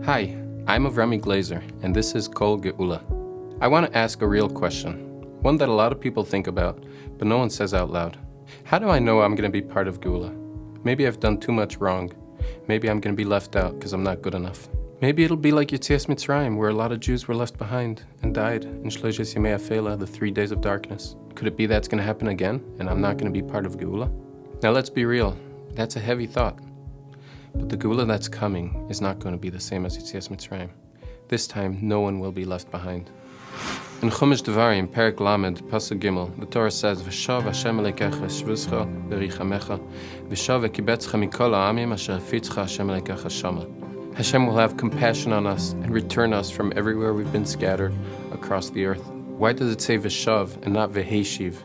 Hi, I'm Avrami Glazer, and this is Kol Geula. I want to ask a real question, one that a lot of people think about, but no one says out loud. How do I know I'm going to be part of Geula? Maybe I've done too much wrong. Maybe I'm going to be left out because I'm not good enough. Maybe it'll be like Yetzias Mitzrayim, where a lot of Jews were left behind and died in Shloshis Yemei Afela, the 3 days of darkness. Could it be that's going to happen again, and I'm not going to be part of Geula? Now let's be real, that's a heavy thought. But the Geula that's coming is not going to be the same as Yetzias Mitzrayim. This time, no one will be left behind. In Chumash Devarim, Perek Lamed, Pasuk Gimel, the Torah says, "V'shav Hashem Elokecha shvuzcha v'richamecha, v'shav v'kibetzcha mikol ha'amim asher hafitzcha Hashem Elokecha shama." Hashem will have compassion on us and return us from everywhere we've been scattered across the earth. Why does it say V'shav and not V'heshiv?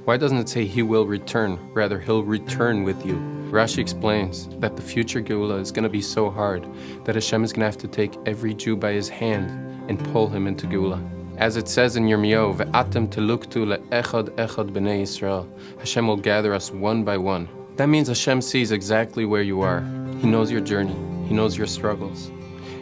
Why doesn't it say He will return? Rather, He'll return with you. Rashi explains that the future Geula is going to be so hard that Hashem is going to have to take every Jew by his hand and pull him into Geula. As it says in Yirmiyahu, "Ve'atem teluktu le'echad echad b'nei Yisrael." Hashem will gather us one by one. That means Hashem sees exactly where you are. He knows your journey. He knows your struggles.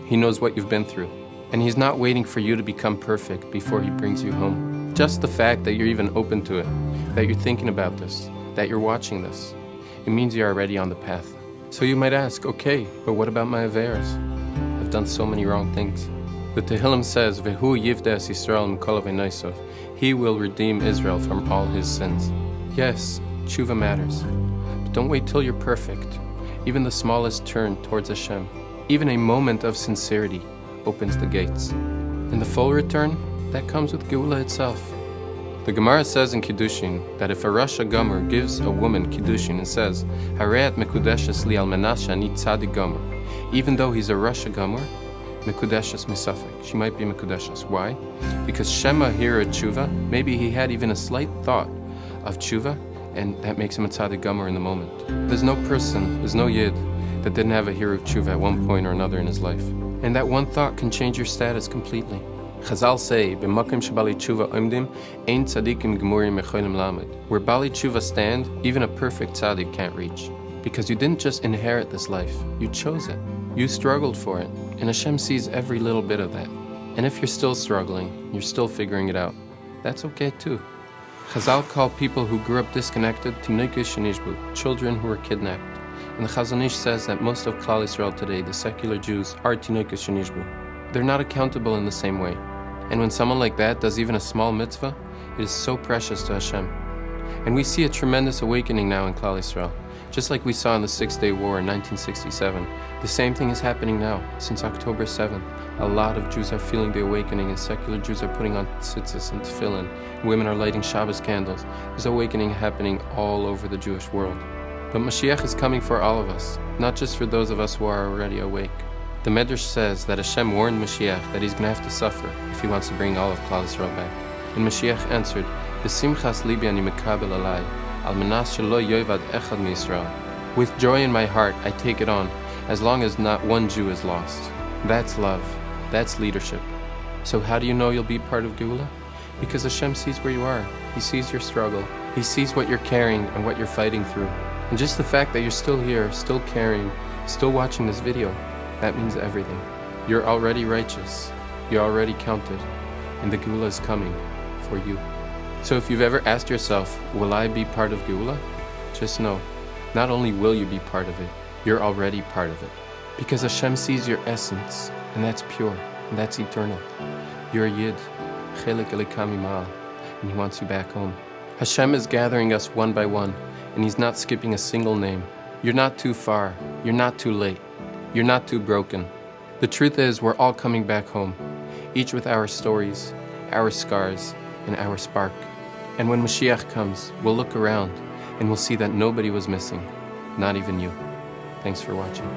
He knows what you've been through. And He's not waiting for you to become perfect before He brings you home. Just the fact that you're even open to it, that you're thinking about this, that you're watching this, it means you're already on the path. So you might ask, okay, but what about my averos? I've done so many wrong things. The Tehillim says, "Vehu yivdes Yisrael mikol aveinosov." He will redeem Israel from all his sins. Yes, chuva matters. But don't wait till you're perfect. Even the smallest turn towards Hashem, even a moment of sincerity, opens the gates. And the full return, that comes with Geula itself. The Gemara says in Kiddushin that if a Rasha Gomer gives a woman Kiddushin and says, "Hareat mekudeshes li almanas shani tzadik Gomer," even though he's a Rasha Gomer, mekudeshes misafek, she might be mekudeshes. Why? Because Shema here at Tshuva, maybe he had even a slight thought of Tshuva, and that makes him a tzadik Gomer in the moment. There's no person, there's no Yid that didn't have a hero Tshuva at one point or another in his life. And that one thought can change your status completely. Chazal say, "B'makim shebali tshuva omdim, ein tzadikim gemurim mecholim lamed." Where Bali tshuva stand, even a perfect tzadik can't reach. Because you didn't just inherit this life, you chose it. You struggled for it, and Hashem sees every little bit of that. And if you're still struggling, you're still figuring it out, that's okay too. Chazal call people who grew up disconnected tinokos shenishbu, children who were kidnapped. And the Chassidish says that most of Klal Yisrael today, the secular Jews, are tinokos shenishbu. They're not accountable in the same way. And when someone like that does even a small mitzvah, it is so precious to Hashem. And we see a tremendous awakening now in Klal Yisrael. Just like we saw in the 6-Day War in 1967, the same thing is happening now. Since October 7th, a lot of Jews are feeling the awakening, and secular Jews are putting on tzitzis and tefillin. Women are lighting Shabbos candles. There's awakening happening all over the Jewish world. But Mashiach is coming for all of us, not just for those of us who are already awake. The Medrash says that Hashem warned Mashiach that he's going to have to suffer if he wants to bring all of Klal Yisrael back. And Mashiach answered, "B'simchas libi ani mekabel alai, al manas shelo yovad echad miYisrael." With joy in my heart, I take it on, as long as not one Jew is lost. That's love. That's leadership. So how do you know you'll be part of Geula? Because Hashem sees where you are. He sees your struggle. He sees what you're carrying and what you're fighting through. And just the fact that you're still here, still caring, still watching this video, that means everything. You're already righteous. You're already counted. And the Geula is coming for you. So if you've ever asked yourself, will I be part of Geula? Just know, not only will you be part of it, you're already part of it. Because Hashem sees your essence, and that's pure, and that's eternal. You're a Yid, Chelik Elikam Imal, and He wants you back home. Hashem is gathering us one by one, and He's not skipping a single name. You're not too far. You're not too late. You're not too broken. The truth is, we're all coming back home, each with our stories, our scars, and our spark. And when Mashiach comes, we'll look around, and we'll see that nobody was missing, not even you. Thanks for watching.